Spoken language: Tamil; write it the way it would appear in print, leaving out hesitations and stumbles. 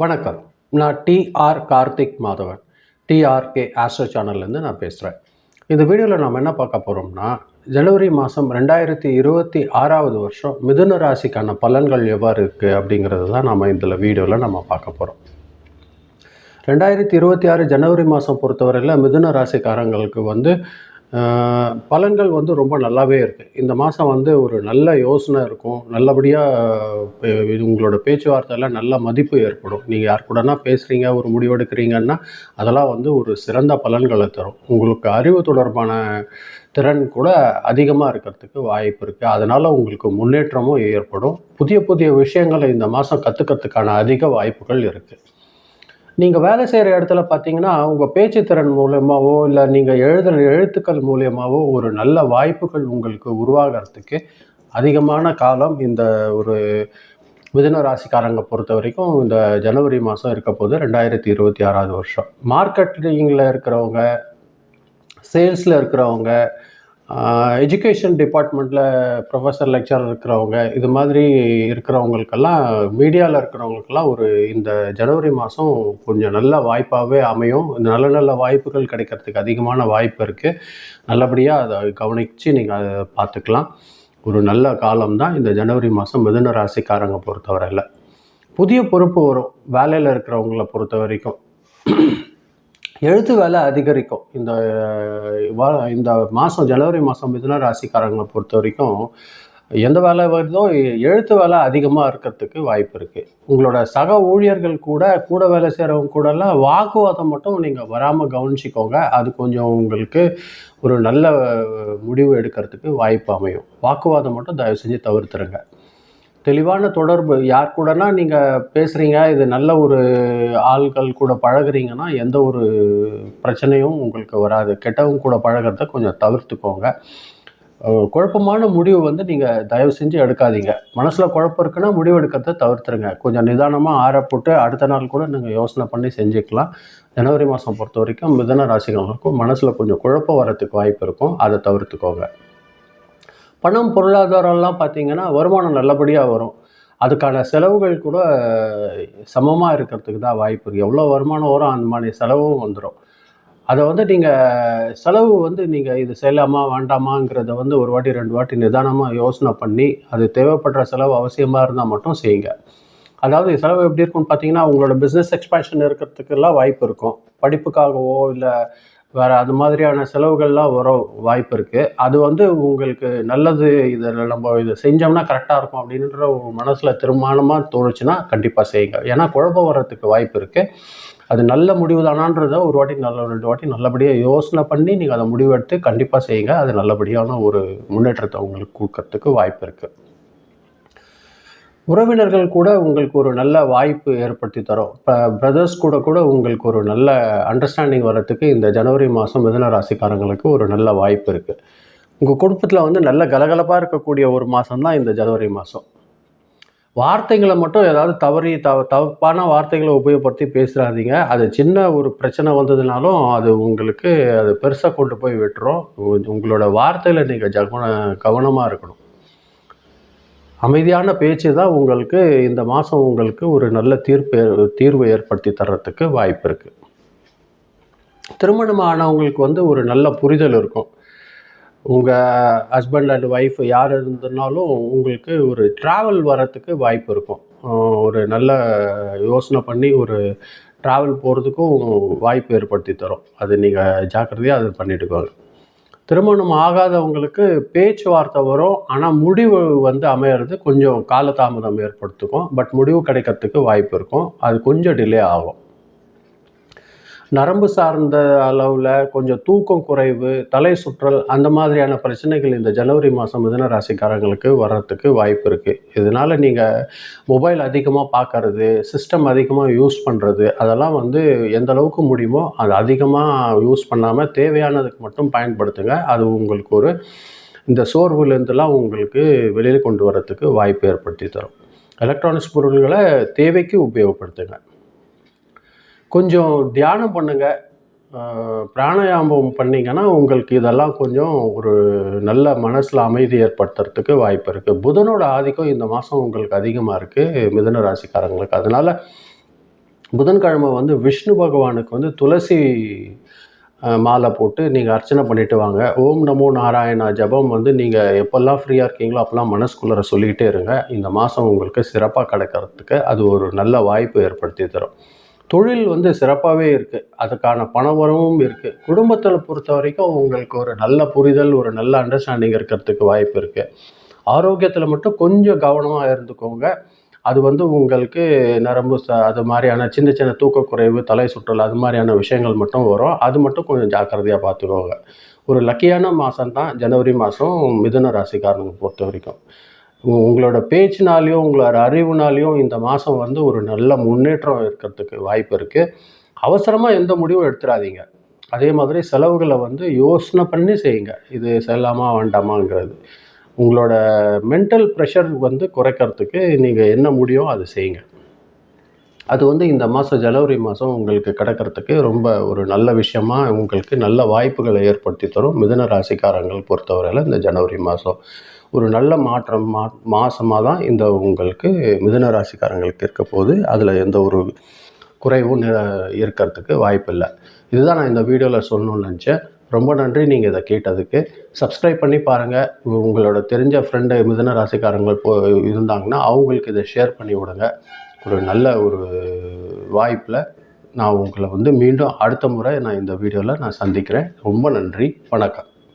வணக்கம். நான் DR Karthik Madhavan. DRK astro சேனல்லேருந்து நான் பேசுகிறேன். இந்த வீடியோவில் நாம் என்ன பார்க்க போகிறோம்னா, ஜனவரி மாதம் 2026வது வருஷம் மிதுன ராசிக்கான பலன்கள் எவ்வாறு இருக்குது அப்படிங்கிறது தான் நம்ம இதில் வீடியோவில் நம்ம பார்க்க போகிறோம். 2026 ஜனவரி மாதம் பொறுத்தவரையில் மிதுன ராசிக்காரங்களுக்கு பலன்கள் ரொம்ப நல்லாவே இருக்குது. இந்த மாதம் ஒரு நல்ல யோசனை இருக்கும். நல்லபடியாக உங்களோட பேச்சுவார்த்தையில் நல்ல மதிப்பு ஏற்படும். நீங்கள் யார் கூடனா பேசுகிறீங்க, ஒரு முடிவெடுக்கிறீங்கன்னா அதெல்லாம் ஒரு சிறந்த பலன்களை தரும். உங்களுக்கு அறிவு தொடர்பான திறன் கூட அதிகமாக இருக்கிறதுக்கு வாய்ப்பு இருக்குது. அதனால் உங்களுக்கு முன்னேற்றமும் ஏற்படும். புதிய புதிய விஷயங்களை இந்த மாதம் கற்றுக்கிறதுக்கான அதிக வாய்ப்புகள் இருக்குது. நீங்கள் வேலை செய்கிற இடத்துல பார்த்தீங்கன்னா, உங்கள் பேச்சு திறன் மூலமாகவோ இல்லை நீங்கள் எழுதுகிற எழுத்துக்கள் மூலியமாகவோ ஒரு நல்ல வாய்ப்புகள் உங்களுக்கு உருவாகிறதுக்கு அதிகமான காலம் இந்த ஒரு மிதுன ராசிக்காரங்க பொறுத்த வரைக்கும் இந்த ஜனவரி மாதம் இருக்க போது 2026வது வருஷம். மார்க்கெட்டிங்கில் இருக்கிறவங்க, சேல்ஸில் இருக்கிறவங்க, எஜுகேஷன் டிபார்ட்மெண்ட்டில் ப்ரொஃபஸர் லெக்சரர் இருக்கிறவங்க, இது மாதிரி இருக்கிறவங்களுக்கெல்லாம், மீடியாவில் இருக்கிறவங்களுக்கெல்லாம் இந்த ஜனவரி மாதம் கொஞ்சம் நல்ல வாய்ப்பாகவே அமையும். நல்ல நல்ல வாய்ப்புகள் கிடைக்கிறதுக்கு அதிகமான வாய்ப்பு இருக்குது. நல்லபடியாக அதை கவனித்து நீங்கள் அதை பார்த்துக்கலாம். ஒரு நல்ல காலம்தான் இந்த ஜனவரி மாதம் மிதுன ராசிக்காரங்க பொறுத்தவரையில். புதிய பொறுப்பு வரும் வேலையில் இருக்கிறவங்கள பொறுத்த வரைக்கும். எழுத்து வேலை அதிகரிக்கும். இந்த மாதம் ஜனவரி மாதம் மிதுன ராசிக்காரங்களை பொறுத்த வரைக்கும் எந்த வேலை வருதோ எழுத்து வேலை அதிகமாக இருக்கிறதுக்கு வாய்ப்பு இருக்குது. உங்களோட சக ஊழியர்கள் கூட வேலை செய்கிறவங்க கூடலாம் வாக்குவாதம் மட்டும் நீங்கள் வராமல் கவனிச்சிக்கோங்க. அது கொஞ்சம் உங்களுக்கு ஒரு நல்ல முடிவு எடுக்கிறதுக்கு வாய்ப்பு அமையும். வாக்குவாதம் மட்டும் தயவு செஞ்சு தவிர்த்துருங்க. தெளிவான தொடர்பு, யார் கூடனா நீங்கள் பேசுகிறீங்க, இது நல்ல ஒரு ஆள்கள் கூட பழகுறீங்கன்னா எந்த ஒரு பிரச்சனையும் உங்களுக்கு வராது. கெட்டவங்க கூட பழகிறத கொஞ்சம் தவிர்த்துக்கோங்க. குழப்பமான முடிவு நீங்கள் தயவு செஞ்சு எடுக்காதீங்க. மனசில் குழப்பம் இருக்குன்னா முடிவு எடுக்கிறத தவிர்த்துருங்க. கொஞ்சம் நிதானமாக ஆற போட்டு அடுத்த நாள் கூட நீங்கள் யோசனை பண்ணி செஞ்சுக்கலாம். ஜனவரி மாதம் பொறுத்த வரைக்கும் மிதுன ராசிகளுக்கும் மனசில் கொஞ்சம் குழப்பம் வரத்துக்கு வாய்ப்பு இருக்கும். அதை தவிர்த்துக்கோங்க. பணம், பொருளாதாரம்லாம் பார்த்தீங்கன்னா வருமானம் நல்லபடியாக வரும். அதுக்கான செலவுகள் கூட சமமாக இருக்கிறதுக்கு தான் வாய்ப்பு இருக்குது. எவ்வளோ வருமானம் வரும் அந்த மாதிரி செலவும் வந்துடும். அதை நீங்கள் செலவு நீங்கள் இது செய்யலாமா வேண்டாமாங்கிறத ஒரு வாட்டி 2 வாட்டி நிதானமாக யோசனை பண்ணி, அது தேவைப்படுற செலவு அவசியமாக இருந்தால் மட்டும் செய்யுங்க. அதாவது செலவு எப்படி இருக்குன்னு பார்த்தீங்கன்னா, உங்களோட பிஸ்னஸ் எக்ஸ்பேன்ஷன் இருக்கிறதுக்கெல்லாம் வாய்ப்பு இருக்கும். படிப்புக்காகவோ இல்லை வேறு அது மாதிரியான செலவுகள்லாம் வர வாய்ப்பு இருக்குது. அது உங்களுக்கு நல்லது, இதை செஞ்சோம்னா கரெக்டாக இருக்கும் அப்படின்ற ஒரு மனசில் தீர்மானமாக தோணுச்சுன்னா கண்டிப்பாக செய்யுங்க. ஏன்னா குழப்பம் வர்றதுக்கு வாய்ப்பு இருக்குது. அது நல்ல முடிவு தானான்றதை ஒரு வாட்டி 2 வாட்டி நல்லபடியாக யோசனை பண்ணி நீங்கள் அதை முடிவெடுத்து கண்டிப்பாக செய்யுங்க. அது நல்லபடியான ஒரு முன்னேற்றத்தை உங்களுக்கு கொடுக்கறதுக்கு வாய்ப்பு இருக்குது. உறவினர்கள் கூட உங்களுக்கு ஒரு நல்ல வாய்ப்பு ஏற்படுத்தி தரும். பிரதர்ஸ் கூட உங்களுக்கு ஒரு நல்ல அண்டர்ஸ்டாண்டிங் வர்றதுக்கு இந்த ஜனவரி மாதம் மிதுன ராசிக்காரங்களுக்கு ஒரு நல்ல வாய்ப்பு இருக்குது. உங்கள் குடும்பத்தில் நல்ல கலகலப்பாக இருக்கக்கூடிய ஒரு மாதம் தான் இந்த ஜனவரி மாதம். வார்த்தைகளை மட்டும் ஏதாவது தப்பான வார்த்தைகளை உபயோகப்படுத்தி பேசுகிறாதீங்க. அது சின்ன ஒரு பிரச்சனை வந்ததுனாலும் அது உங்களுக்கு அது பெருசாக கொண்டு போய் விட்டுரும். உங்களோட வார்த்தையில் நீங்கள் கவனமாக இருக்கணும். அமைதியான பேச்சு தான் உங்களுக்கு இந்த மாதம் உங்களுக்கு ஒரு நல்ல தீர்வு ஏற்படுத்தி தர்றதுக்கு வாய்ப்பு இருக்குது. திருமணம் ஆனவங்களுக்கு ஒரு நல்ல புரிதல் இருக்கும். உங்கள் ஹஸ்பண்ட் அண்ட் ஒய்ஃப் யார் இருந்தனாலும் உங்களுக்கு ஒரு ட்ராவல் வரத்துக்கு வாய்ப்பு இருக்கும். ஒரு நல்ல யோசனை பண்ணி ஒரு ட்ராவல் போகிறதுக்கும் வாய்ப்பு ஏற்படுத்தி தரும். அது நீங்கள் ஜாக்கிரதையாக அது பண்ணிட்டுக்கோங்க. திருமணம் ஆகாதவங்களுக்கு பேச்சுவார்த்தை வரும். ஆனால் முடிவு அமையிறது கொஞ்சம் காலதாமதம் ஏற்படுத்துக்கும். பட் முடிவு கிடைக்கிறதுக்கு வாய்ப்பு இருக்கும். அது கொஞ்சம் டிலே ஆகும். நரம்பு சார்ந்த அளவில் கொஞ்சம் தூக்கம் குறைவு, தலை சுற்றல், அந்த மாதிரியான பிரச்சனைகள் இந்த ஜனவரி மாதம் மிதுன ராசிக்காரங்களுக்கு வர்றதுக்கு வாய்ப்பு இருக்குது. இதனால் நீங்கள் மொபைல் அதிகமாக பார்க்கறது, சிஸ்டம் அதிகமாக யூஸ் பண்ணுறது, அதெல்லாம் எந்த அளவுக்கு முடியுமோ அது அதிகமாக யூஸ் பண்ணாமல் தேவையானதுக்கு மட்டும் பயன்படுத்துங்க. அது உங்களுக்கு இந்த சோர்வுலேருந்துலாம் உங்களுக்கு வெளியில் கொண்டு வரத்துக்கு வாய்ப்பு ஏற்படுத்தி தரும். எலக்ட்ரானிக்ஸ் பொருள்களை தேவைக்கு உபயோகப்படுத்துங்க. கொஞ்சம் தியானம் பண்ணுங்கள், பிராணாயாமம் பண்ணிங்கன்னா உங்களுக்கு இதெல்லாம் கொஞ்சம் ஒரு நல்ல மனசில் அமைதி ஏற்படுத்துறதுக்கு வாய்ப்பு இருக்குது. புதனோட ஆதிக்கம் இந்த மாதம் உங்களுக்கு அதிகமாக இருக்குது மிதுன ராசிக்காரங்களுக்கு. அதனால் புதன்கிழமை வந்து விஷ்ணு பகவானுக்கு வந்து துளசி மாலை போட்டு நீங்கள் அர்ச்சனை பண்ணிட்டு வாங்க. ஓம் நமோ நாராயணா ஜபம் வந்து நீங்கள் எப்போல்லாம் ஃப்ரீயாக இருக்கீங்களோ அப்போல்லாம் மனசுக்குள்ளே சொல்லிக்கிட்டே இருங்க. இந்த மாதம் உங்களுக்கு சிறப்பாக கிடைக்கிறதுக்கு அது ஒரு நல்ல வாய்ப்பு ஏற்படுத்தி தரும். தொழில் வந்து சிறப்பாகவே இருக்குது, அதுக்கான பணவரவும் இருக்குது. குடும்பத்தில் பொறுத்த வரைக்கும் உங்களுக்கு ஒரு நல்ல புரிதல், ஒரு நல்ல அண்டர்ஸ்டாண்டிங் இருக்கிறதுக்கு வாய்ப்பு இருக்குது. ஆரோக்கியத்தில் மட்டும் கொஞ்சம் கவனமாக இருந்துக்கோங்க. அது வந்து உங்களுக்கு நரம்பு அது மாதிரியான சின்ன சின்ன தூக்கக்குறைவு, தலை சுற்றல் அது மாதிரியான விஷயங்கள் மட்டும் வரும். அது மட்டும் கொஞ்சம் ஜாக்கிரதையாக பார்த்துக்கோங்க. ஒரு லக்கியான மாதம் தான் ஜனவரி மாதம் மிதுன ராசிக்காரங்க பொறுத்த வரைக்கும். உங்களோட பேச்சினாலையும் உங்களோட அறிவுனாலையும் இந்த மாதம் வந்து ஒரு நல்ல முன்னேற்றம் இருக்கிறதுக்கு வாய்ப்பு இருக்குது. அவசரமாக எந்த முடிவும் எடுத்துடாதீங்க. அதே மாதிரி செலவுகளை வந்து யோசனை பண்ணி செய்யுங்க. இது செய்யலாமா வேண்டாமாங்கிறது. உங்களோட மென்டல் ப்ரெஷர் வந்து குறைக்கிறதுக்கு நீங்கள் என்ன முடியும் அதை செய்யுங்க. அது வந்து இந்த மாதம் ஜனவரி மாதம் உங்களுக்கு கிடைக்கிறதுக்கு ரொம்ப ஒரு நல்ல விஷயமா உங்களுக்கு நல்ல வாய்ப்புகளை ஏற்படுத்தி தரும். மிதுன ராசிக்காரங்கள் பொறுத்தவரையில் இந்த ஜனவரி மாதம் ஒரு நல்ல மாற்றம் மாதமாக தான் இந்த உங்களுக்கு மிதுன ராசிக்காரங்களுக்கு இருக்க போது. அதில் எந்த ஒரு குறைவும் இருக்கிறதுக்கு வாய்ப்பில்லை. இதுதான் நான் இந்த வீடியோவில் சொல்லணும்னு நினச்சேன். ரொம்ப நன்றி நீங்கள் இதை கேட்டதுக்கு. சப்ஸ்கிரைப் பண்ணி பாருங்கள். உங்களோட தெரிஞ்ச ஃப்ரெண்டு மிதுன ராசிக்காரங்கள் இருந்தாங்கன்னா அவங்களுக்கு இதை ஷேர் பண்ணி விடுங்க. ஒரு நல்ல ஒரு வாய்ப்பில் நான் உங்களை வந்து மீண்டும் அடுத்த முறை நான் இந்த வீடியோவில் நான் சந்திக்கிறேன். ரொம்ப நன்றி. வணக்கம்.